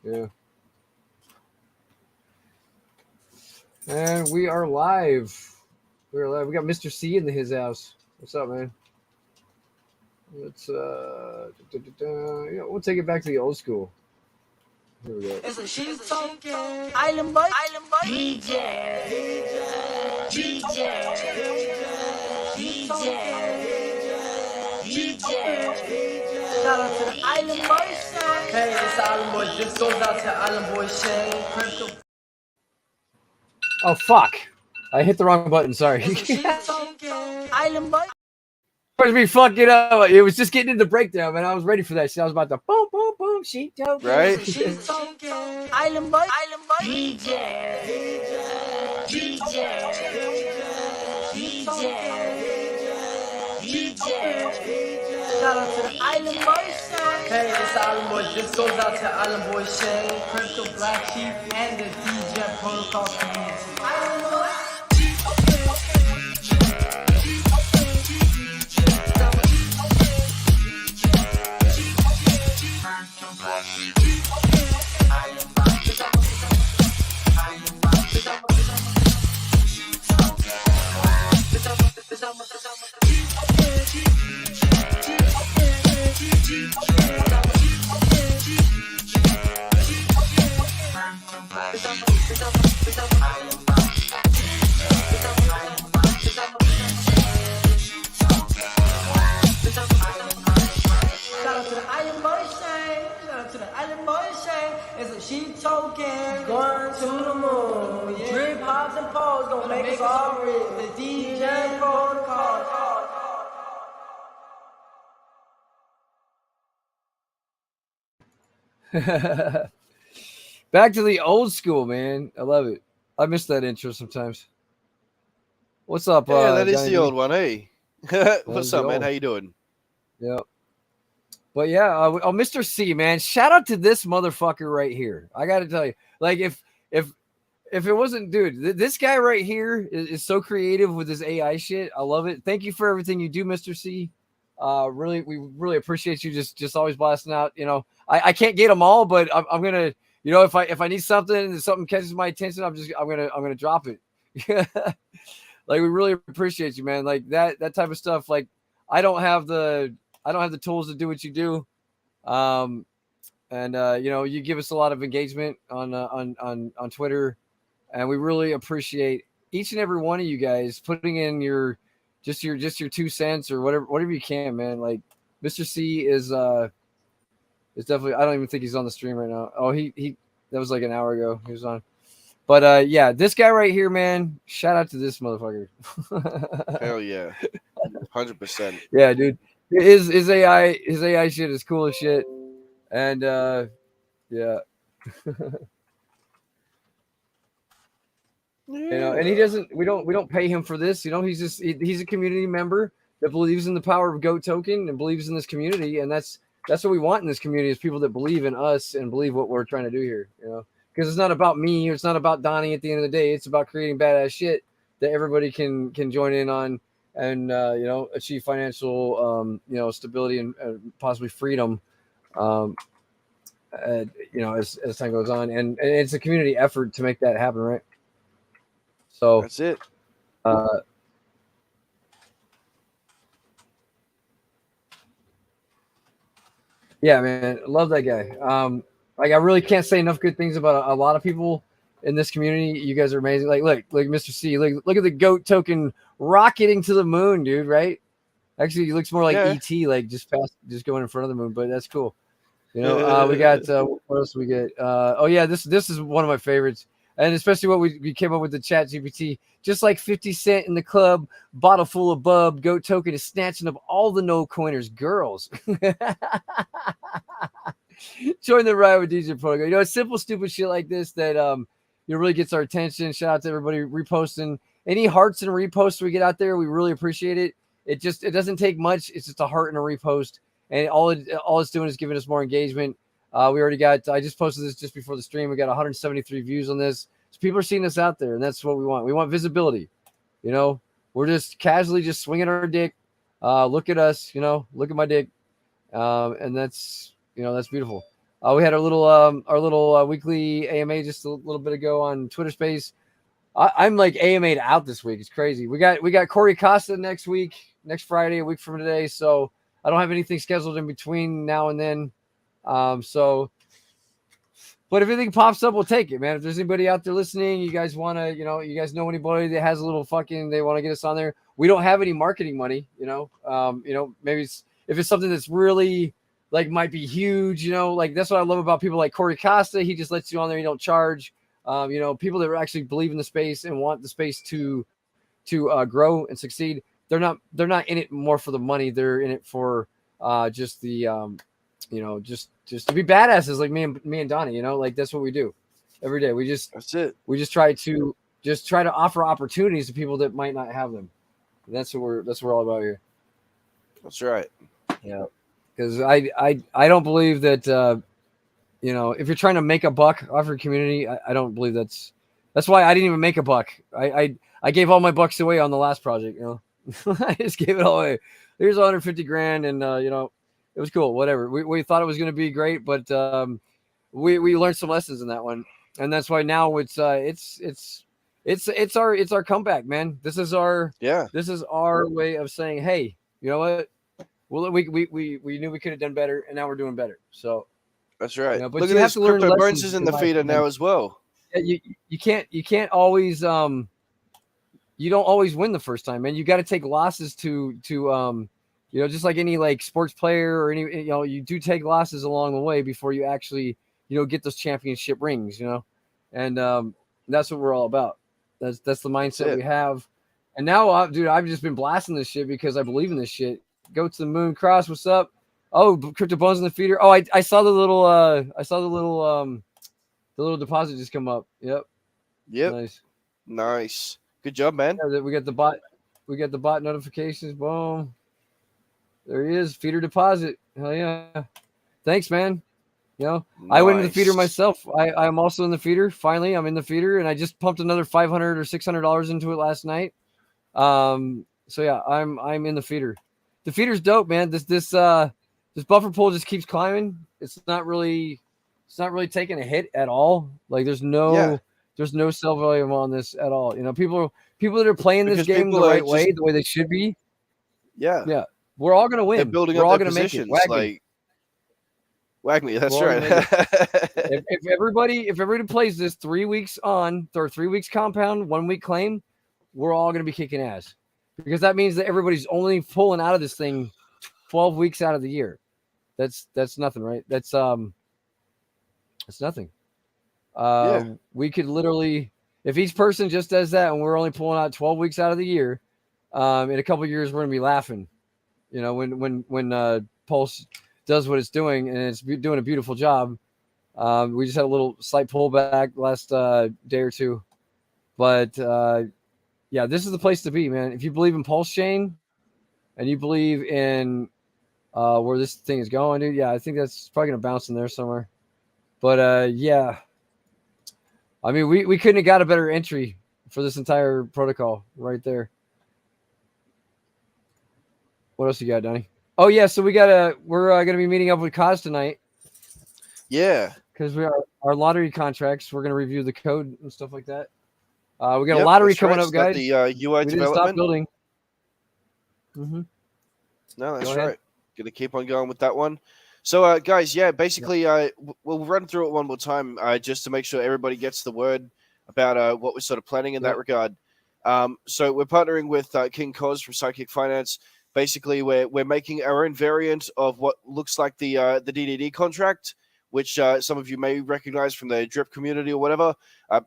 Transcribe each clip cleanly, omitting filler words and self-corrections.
Yeah. And we are live. We're live. We got Mr. C in his house. What's up, man? Let's yeah, we'll take it back to the old school. Here we go. It's a sheep talking island boy. DJ. Shout out to the Island Boy Shane. Hey, it's Island Boy. This goes out to Island Boy Shane. Crypto. Oh fuck! I hit the wrong button. Sorry. It's a sheep talking Island Boy. Me fucking up. It was just getting into the breakdown, man. I was ready for that shit. I was about to boom, boom, boom, sheep dope. Right? Sheep talking Island Boy. DJ. Shout out to the Island Boy Shane. Hey, it's Island Boy. This goes out to Island Boy Shane, Crypto, BlackSheep, and the DJ Protocol community. Island Boy. Sheep token, going to the moon. Yeah. Drip hops and poles gonna make us all rich. The DJ Protocol. Back to the old school, man. I love it. I miss that intro sometimes. What's up? Yeah, that is Johnny? the old one. Hey, what's up, man? How you doing? Yeah. But yeah, Mr. C, man, shout out to this motherfucker right here. I got to tell you, like, if it wasn't, dude, this guy right here is so creative with his AI shit. I love it. Thank you for everything you do, Mr. C. We really appreciate you just always blasting out. You know, I can't get them all, but I'm gonna, you know, if I need something and something catches my attention, I'm gonna drop it. Like, we really appreciate you, man. Like that type of stuff. Like, I don't have the tools to do what you do. You know, you give us a lot of engagement on Twitter, and we really appreciate each and every one of you guys putting in your 2 cents or whatever you can, man. Like, Mr. C is definitely, I don't even think he's on the stream right now. Oh, he that was like an hour ago he was on. But yeah, this guy right here, man, shout out to this motherfucker. Hell yeah. 100%. Yeah, dude. His AI shit is cool as shit. And yeah. You know, and we don't pay him for this. You know, he's a community member that believes in the power of GOAT token and believes in this community, and that's what we want in this community, is people that believe in us and believe what we're trying to do here, you know. Because it's not about me, or it's not about Donnie at the end of the day. It's about creating badass shit that everybody can join in on, and you know, achieve financial you know, stability and possibly freedom, you know, as time goes on, and it's a community effort to make that happen, right? So that's it. Yeah, man, love that guy. Like, I really can't say enough good things about a lot of people in this community. You guys are amazing. Like, look, Mr. C, look at the GOAT token rocketing to the moon, dude. Right? Actually, he looks more like ET, like just going in front of the moon. But that's cool. You know, we got what else we get? Oh yeah, this is one of my favorites, and especially what we came up with the Chat GPT. Just like 50 Cent in the club, bottle full of bub. GOAT token is snatching up all the no coiners, girls. Join the ride with DJ Protocol. You know, it's simple, stupid shit like this that you know, really gets our attention. Shout out to everybody reposting. Any hearts and reposts we get out there, we really appreciate it. It doesn't take much. It's just a heart and a repost, and all it's doing is giving us more engagement. We already got. I just posted this just before the stream. We got 173 views on this. So people are seeing us out there, and that's what we want. We want visibility. You know, we're just casually just swinging our dick. Look at us. You know, look at my dick, and that's. You know, that's beautiful. We had our little weekly AMA just a little bit ago on Twitter Space. I'm like AMA'd out this week. It's crazy. We got Corey Costa next week, next Friday, a week from today. So I don't have anything scheduled in between now and then. So, but if anything pops up, we'll take it, man. If there's anybody out there listening, you guys want to, you guys know anybody that has a little fucking, they want to get us on there. We don't have any marketing money, maybe if it's something that's really like might be huge, like that's what I love about people like Corey Costa. He just lets you on there. You don't charge. People that actually believe in the space and want the space to grow and succeed. They're not in it more for the money. They're in it for just the just to be badasses like me and Donnie. Like that's what we do every day. That's it. We just try to offer opportunities to people that might not have them. And that's what we're all about here. That's right. Yeah, because I don't believe that. If you're trying to make a buck off your community, I don't believe that's why I didn't even make a buck. I gave all my bucks away on the last project. I just gave it all away. Here's 150 grand, and it was cool. Whatever. We thought it was going to be great, but we learned some lessons in that one, and that's why now it's our comeback, man. This is our way of saying, hey, you know what? Well, we knew we could have done better, and now we're doing better. So. That's right. But look you at have this. to learn Crypto Bones lessons is in the feeder now as well. Yeah, you can't always you don't always win the first time, man. You got to take losses to just like any like sports player or any you do take losses along the way before you actually get those championship rings, and that's what we're all about. That's the mindset we have. And now, I've just been blasting this shit because I believe in this shit. Go to the moon, Cross. What's up? Oh, Crypto Bones in the feeder. Oh, I saw the little the little deposit just come up. Yep. Nice. Good job, man. Yeah, we got the bot. We got the bot notifications. Boom. There he is. Feeder deposit. Hell yeah. Thanks, man. Nice. I went in the feeder myself. I'm also in the feeder. Finally, I'm in the feeder, and I just pumped another $500 or $600 into it last night. So yeah, I'm in the feeder. The feeder's dope, man. This buffer pool just keeps climbing. It's not really taking a hit at all. Like there's no sell volume on this at all. People that are playing this game the right way, the way they should be. Yeah. We're all gonna win. They're building We're up all their gonna positions. make it. Wag me. That's right. if everybody plays this 3 weeks on or 3 weeks compound, 1 week claim, we're all gonna be kicking ass. Because that means that everybody's only pulling out of this thing 12 weeks out of the year. That's nothing, right? That's nothing. We could literally, if each person just does that and we're only pulling out 12 weeks out of the year, in a couple of years we're gonna be laughing. When Pulse does what it's doing and it's doing a beautiful job. We just had a little slight pullback last day or two, but this is the place to be, man. If you believe in Pulse Chain and you believe in where this thing is going, dude, I think that's probably gonna bounce in there somewhere. But I mean, we couldn't have got a better entry for this entire protocol right there. What else you got, Donnie? Oh yeah, so we're gonna be meeting up with Kaz tonight. Yeah, because our lottery contracts. We're gonna review the code and stuff like that. We got a lottery coming up, guys. The UI we development. Didn't stop building. Mm-hmm. No, that's right. Gonna keep on going with that one. So, guys, basically, we'll run through it one more time, just to make sure everybody gets the word about what we're sort of planning in that regard. So we're partnering with King Cos from Psychic Finance. Basically, we're making our own variant of what looks like the DDD contract, which some of you may recognize from the drip community or whatever.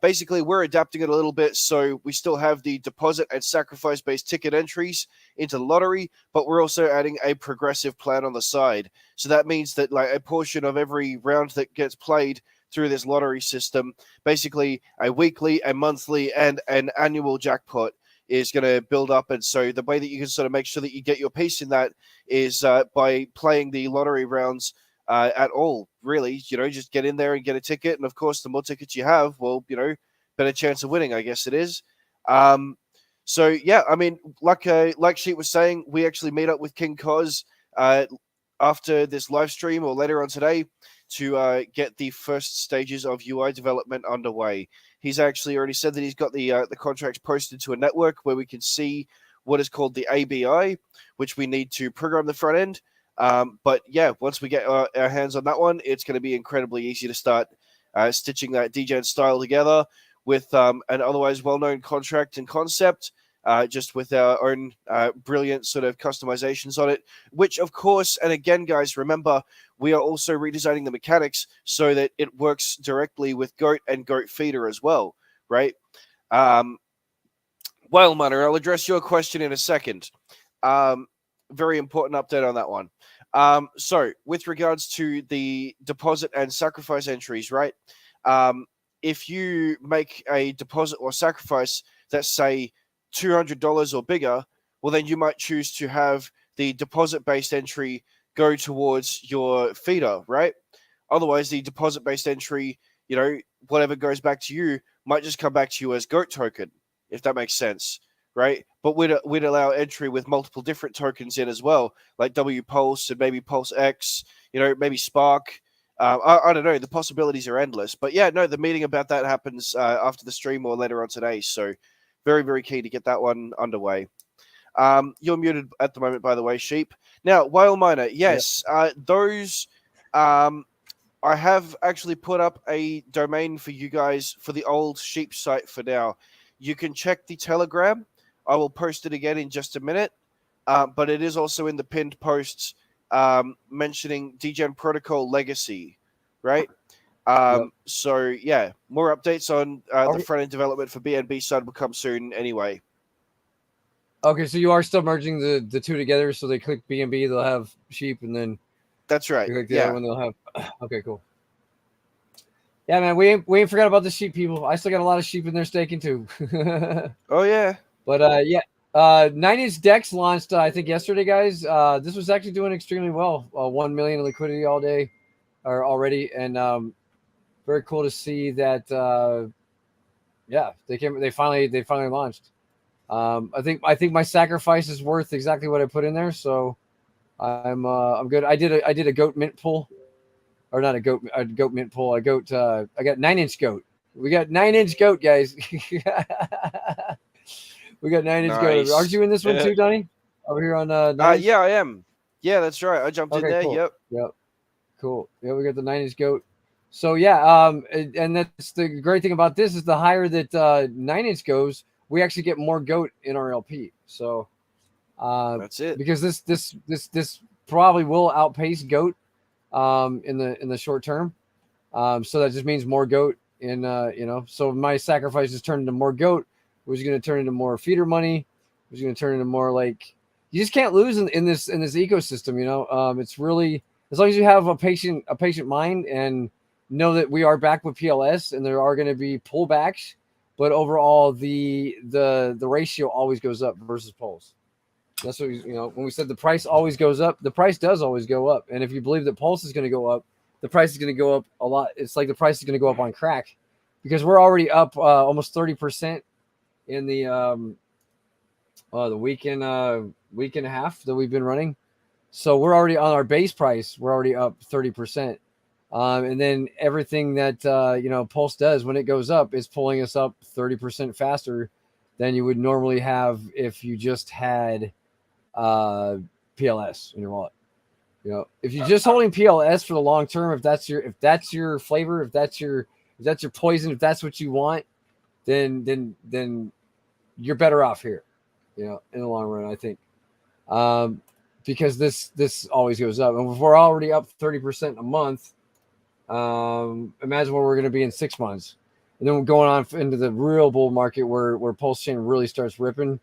Basically, we're adapting it a little bit, so we still have the deposit and sacrifice-based ticket entries into the lottery, but we're also adding a progressive plan on the side. So that means that like a portion of every round that gets played through this lottery system, basically a weekly, a monthly, and an annual jackpot is going to build up. And so the way that you can sort of make sure that you get your piece in that is by playing the lottery rounds at all, really. Just get in there and get a ticket. And of course, the more tickets you have, well, better chance of winning, I guess it is. So, yeah, I mean, like Sheep was saying, we actually meet up with King Cos after this live stream or later on today. to get the first stages of UI development underway. He's actually already said that he's got the contracts posted to a network where we can see what is called the ABI, which we need to program the front end. But yeah, once we get our hands on that one, it's going to be incredibly easy to start stitching that DGen style together with an otherwise well-known contract and concept, just with our own brilliant sort of customizations on it, which of course, and again, guys, remember, we are also redesigning the mechanics so that it works directly with Goat and Goat Feeder as well, right? Well, Miner, I'll address your question in a second. Very important update on that one. So, with regards to the deposit and sacrifice entries, right? If you make a deposit or sacrifice that's, say, $200 or bigger, well, then you might choose to have the deposit-based entry go towards your feeder, right? Otherwise, the deposit-based entry, whatever goes back to you, might just come back to you as Goat token, if that makes sense, right? But we'd allow entry with multiple different tokens in as well, like W Pulse and maybe Pulse X, maybe Spark. I don't know. The possibilities are endless. But yeah, no, the meeting about that happens after the stream or later on today. So very, very keen to get that one underway. You're muted at the moment, by the way, Sheep. Now, Whale Miner, yes, those... I have actually put up a domain for you guys for the old Sheep site for now. You can check the Telegram. I will post it again in just a minute. But it is also in the pinned posts mentioning DGen Protocol Legacy, right? So, yeah, more updates on the front-end development for BNB side will come soon anyway. Okay, so you are still merging the two together, so they click BNB, they'll have Sheep, and then... That's right. Click the other one, they'll have... Okay, cool. Yeah, man, we ain't forgot about the sheep people. I still got a lot of sheep in there staking, too. Oh, yeah. But, yeah. 9-inch Dex launched, I think, yesterday, guys. This was actually doing extremely well. 1 million in liquidity all day, or already, and very cool to see that. Yeah, they finally launched. I think my sacrifice is worth exactly what I put in there, so I'm good. I did a goat mint pull, or not a goat mint pull. I got 9-inch goat. We got 9-inch goat, guys. We got 9-inch goat. Aren't you in this one too, Donnie? Over here on yeah, I am. Yeah, that's right. I jumped in there. Cool. Yep. Cool. Yeah, we got the 9-inch goat. So yeah, and that's the great thing about this is the higher that 9-inch goes, we actually get more goat in our LP. So that's it. Because this probably will outpace goat in the short term. So that just means more goat in so my sacrifice is turned into more goat, which is going to turn into more feeder money, which is going to turn into more like you just can't lose in this ecosystem. It's really, as long as you have a patient mind and know that we are back with PLS and there are going to be pullbacks, but overall the ratio always goes up versus Pulse. That's what when we said the price always goes up, the price does always go up. And if you believe that Pulse is going to go up, the price is going to go up a lot. It's like the price is going to go up on crack because we're already up almost 30% in the week and a half that we've been running. So we're already on our base price. We're already up 30%. And then everything that, Pulse does when it goes up is pulling us up 30% faster than you would normally have if you just had PLS in your wallet. If you're just holding PLS for the long term, if that's your flavor, if that's your poison, if that's what you want, then you're better off here, in the long run, I think. Because this always goes up. And if we're already up 30% a month, imagine where we're going to be in 6 months. And then we're going on into the real bull market where Pulse Chain really starts ripping.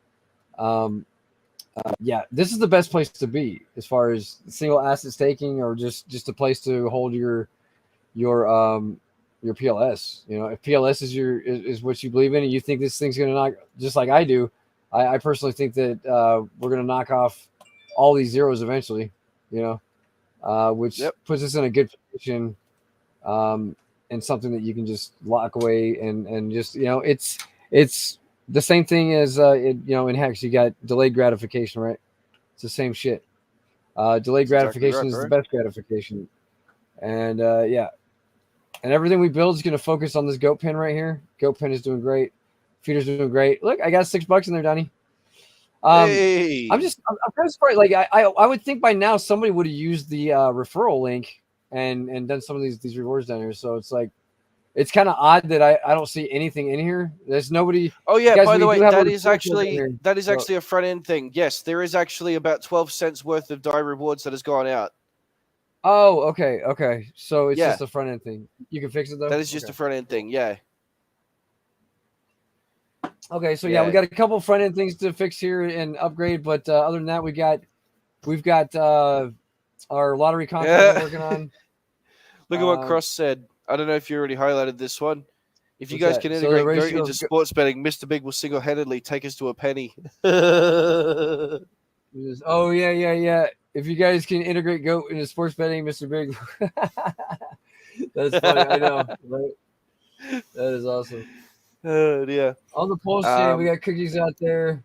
Yeah, this is the best place to be as far as single asset staking or just a place to hold your PLS. If PLS is what you believe in and you think this thing's going to knock, just like I do, I personally think that we're going to knock off all these zeros eventually, which puts us in a good position and something that you can just lock away and just, it's the same thing as, in Hex, you got delayed gratification, right? It's the same shit. Delayed gratification is the best gratification. And yeah, and everything we build is going to focus on this goat pen right here. Goat pen is doing great. Feeder's doing great. Look, I got $6 in there, Donnie. Hey, I'm kind of surprised. Like I would think by now somebody would have used the referral link and done some of these rewards down here. So it's like it's kind of odd that I don't see anything in here. There's nobody. oh yeah, Guys, by the we do way, have that a is report code in actually here. that is So, actually a front end thing. Yes, there is actually about 12 cents worth of die rewards that has gone out. oh, okay. So it's Yeah, just a front end thing. You can fix it though. that is just a front end thing. Yeah, Okay, so yeah, we got a couple front end things to fix here and upgrade, but other than that, we've got our lottery contract we're working on. Look at what Cross said. I don't know if you already highlighted this one. If you guys that? can So the integrate GOAT ratio into of sports betting, Mr. Big will single-handedly take us to a penny. oh yeah. If you guys can integrate GOAT into sports betting, Mr. Big, that's funny. I know, right? That is awesome. Oh dear. On the pulse chain, we got cookies out there.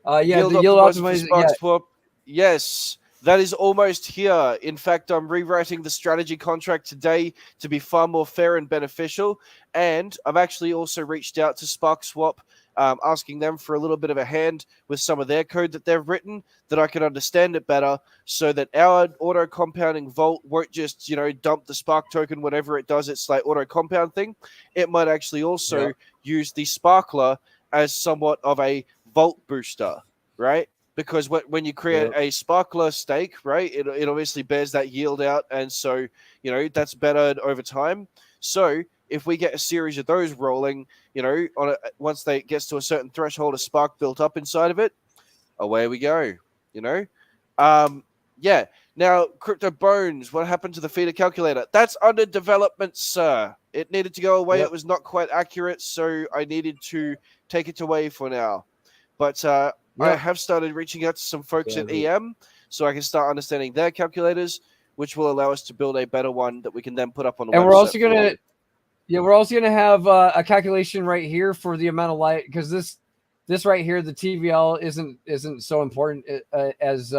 Yeah, Yield the yield optimizer for optimizer. Spark Yeah, Swap. Yes, that is almost here. In fact, I'm rewriting the strategy contract today to be far more fair and beneficial. And I've actually also reached out to Spark Swap, asking them for a little bit of a hand with some of their code that they've written, that I can understand it better, so that our auto compounding vault won't just, dump the Spark token whenever it does its like auto compound thing. It might actually also use the Sparkler as somewhat of a vault booster, right? Because when you create a sparkler stake, right, it obviously bears that yield out, and so that's better over time. So if we get a series of those rolling, once they gets to a certain threshold of spark built up inside of it, away we go. Yeah. Now, Crypto Bones, what happened to the feeder calculator? That's under development, sir. It needed to go away. It was not quite accurate, so I needed to take it away for now. But I have started reaching out to some folks at EM so I can start understanding their calculators, which will allow us to build a better one that we can then put up on the website. And we're also gonna have a calculation right here for the amount of light, because this right here, the TVL isn't so important as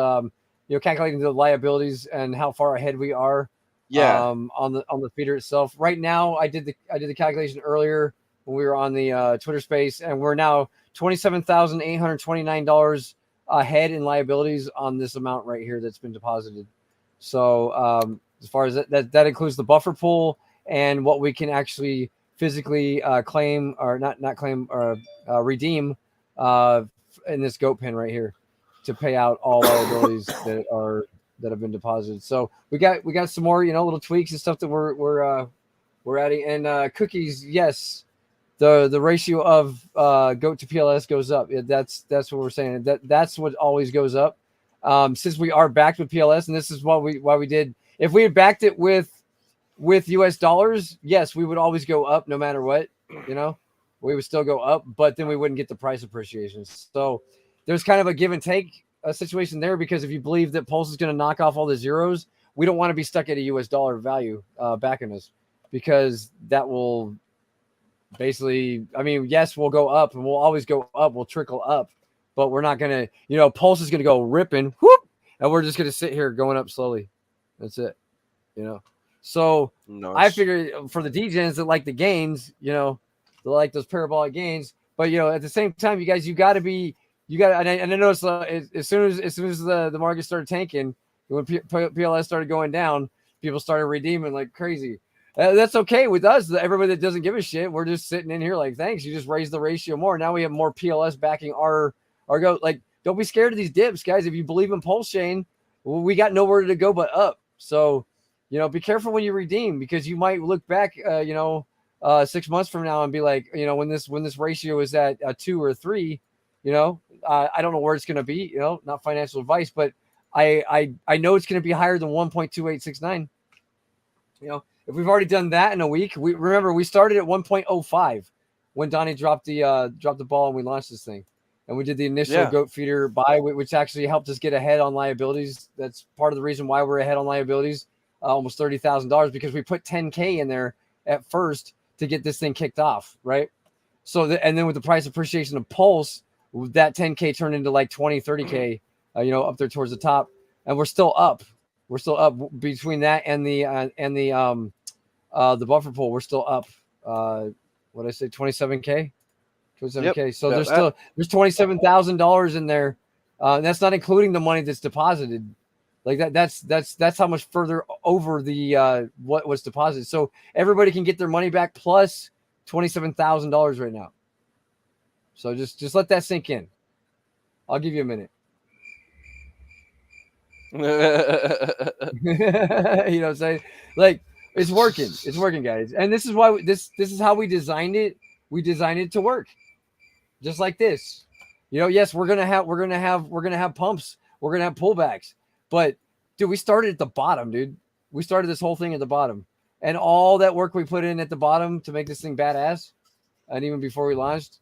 calculating the liabilities and how far ahead we are. On the feeder itself. Right now, I did the calculation earlier when we were on the Twitter space, and we're now $27,829 ahead in liabilities on this amount right here that's been deposited. So as far as that includes the buffer pool and what we can actually physically claim, or not claim, or redeem in this goat pen right here to pay out all liabilities that have been deposited. So we got some more little tweaks and stuff that we're adding. And cookies, yes, the ratio of goat to PLS goes up. That's what we're saying. That's what always goes up. Since we are backed with PLS, and this is why we did. If we had backed it with US dollars, yes, we would always go up no matter what. We would still go up, but then we wouldn't get the price appreciation. So there's kind of a give and take situation there, because if you believe that Pulse is going to knock off all the zeros, we don't want to be stuck at a US dollar value backing us, because that will basically, yes, we'll go up, and we'll always go up. We'll trickle up, but we're not going to, Pulse is going to go ripping, whoop, and we're just going to sit here going up slowly. That's it, So nice. I figure for the DGens that like the gains, they like those parabolic gains, but at the same time, you guys, you got to. And I noticed as soon as the market started tanking, when PLS started going down, people started redeeming like crazy. That's okay with us. Everybody that doesn't give a shit, we're just sitting in here like, thanks. You just raised the ratio more. Now we have more PLS backing our go. Like, don't be scared of these dips, guys. If you believe in Pulse Chain, we got nowhere to go but up. So, be careful when you redeem, because you might look back, 6 months from now and be like, when this ratio is at a 2 or 3, I don't know where it's going to be, not financial advice, but I know it's going to be higher than 1.2869. If we've already done that in a week, we started at 1.05 when Donnie dropped the ball and we launched this thing, and we did the initial goat feeder buy, which actually helped us get ahead on liabilities. That's part of the reason why we're ahead on liabilities, almost $30,000, because we put 10K in there at first to get this thing kicked off, right? So and then with the price appreciation of Pulse, that 10K turned into like 20, 30K, up there towards the top, and we're still up. We're still up between that and the buffer pool. We're still up. What did I say? 27K. 27K. Yep, So there's $27,000 in there. And that's not including the money that's deposited. Like that's how much further over the what was deposited. So everybody can get their money back plus $27,000 right now. So just let that sink in. I'll give you a minute. You know what I'm saying? Like, it's working. It's working, guys. And this is why this is how we designed it. We designed it to work. Just like this. You know, yes, we're gonna have pumps, we're gonna have pullbacks. But dude, we started at the bottom, dude. We started this whole thing at the bottom. And all that work we put in at the bottom to make this thing badass, and even before we launched,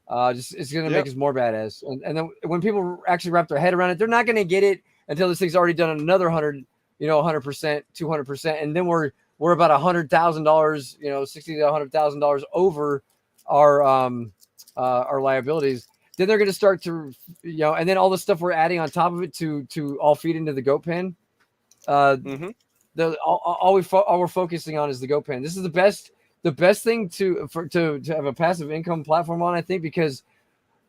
it's gonna make us more badass. And then when people actually wrap their head around it, they're not gonna get it until this thing's already done another 100%, 200%, and then we're about $100,000, $60,000 to $100,000 over our liabilities. Then they're going to start to, and then all the stuff we're adding on top of it to all feed into the goat pen. All we're focusing on is the goat pen. This is the best thing to have a passive income platform on, I think, because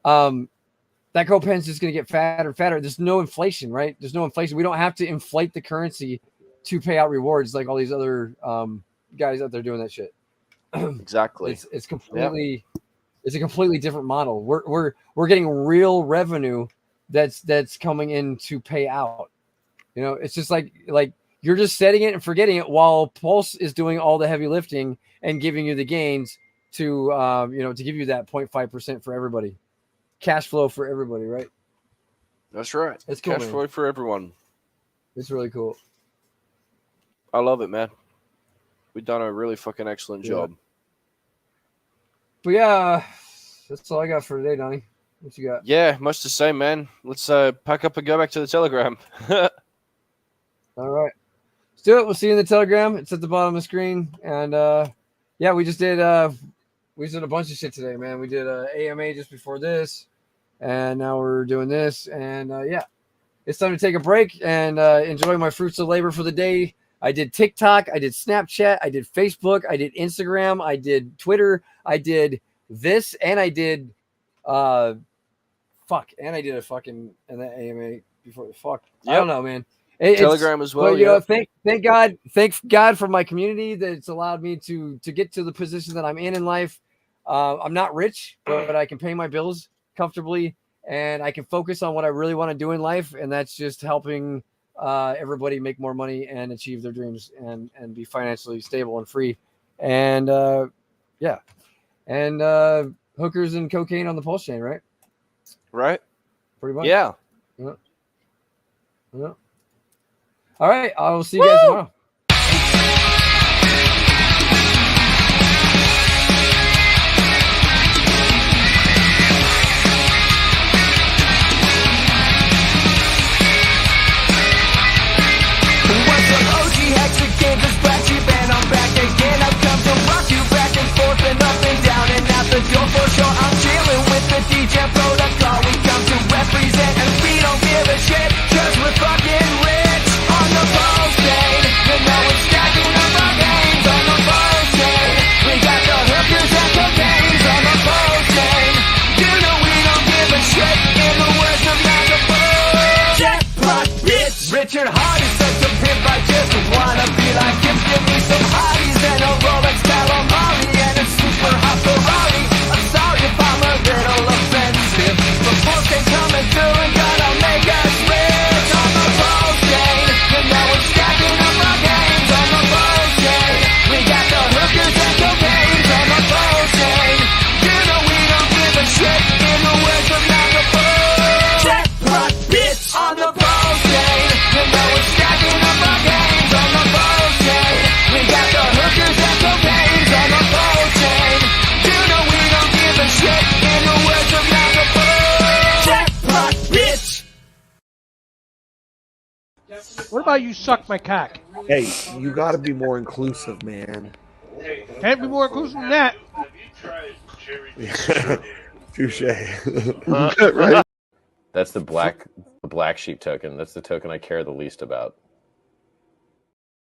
that goat pen is just going to get fatter and fatter. There's no inflation, right? There's no inflation. We don't have to inflate the currency to pay out rewards like all these other guys out there doing that shit. Exactly. It's completely. Yep. It's a completely different model. We're getting real revenue that's coming in to pay out. It's just like you're just setting it and forgetting it while Pulse is doing all the heavy lifting and giving you the gains to to give you that 0.5% for everybody. Cash flow for everybody, right? That's right. It's cool, cash flow for everyone. It's really cool. I love it, man. We've done a really fucking excellent job. But yeah, that's all I got for today, Donnie. What you got? Yeah, much the same, man. Let's pack up and go back to the Telegram. All right. Let's do it. We'll see you in the Telegram. It's at the bottom of the screen. And we just did a bunch of shit today, man. We did AMA just before this, and now we're doing this. And it's time to take a break and enjoy my fruits of labor for the day. I did TikTok, I did Snapchat, I did Facebook, I did Instagram, I did Twitter, I did this, and I did and I did a fucking and that AMA before. Yep. I don't know, man. Telegram as well. But, thank God for my community that's allowed me to get to the position that I'm in life. I'm not rich, but I can pay my bills comfortably, and I can focus on what I really want to do in life, and that's just helping everybody make more money and achieve their dreams and be financially stable and free. And hookers and cocaine on the pulse chain, right? Right. Pretty much. Yeah. All right. I will see you guys tomorrow. This BlackSheep and I'm back again. I've come to rock you back and forth and up and down and out the door for sure. I'm chilling with the DJ protocol. We come to represent and we don't give a shit, cause we're fucking rich on the pulse chain. We're stacking up our gains on the pulse chain. We got the hookers and cocaines on the pulse chain. You know we don't give a shit in the words of Magapole. Jackpot, bitch. Richard Hart is such a pimp, I just wanna be like him. Give me some hotties and a Rolex Calamari and a super hot Ferrari. I'm sorry if I'm a little offensive, but Pulse ain't coming through and gonna make us rich on the Pulse chain. And now we're stacking up our gains on the Pulse chain. We got the hookers and cocaines on the Pulse chain. You know we don't give a shit in the words of Magapole. Jackpot, bitch, on the Pulse chain. And now we're stacking up our gains on the Pulse chain. We got the hookers and cocaines on the Pulse chain. You know we don't give a shit in the words of Magapole. Jackpot, bitch. What about you suck my cock? Hey, you gotta be more inclusive, man. Can't be more inclusive than that. Touche. Right? That's the black sheep token. That's the token I care the least about.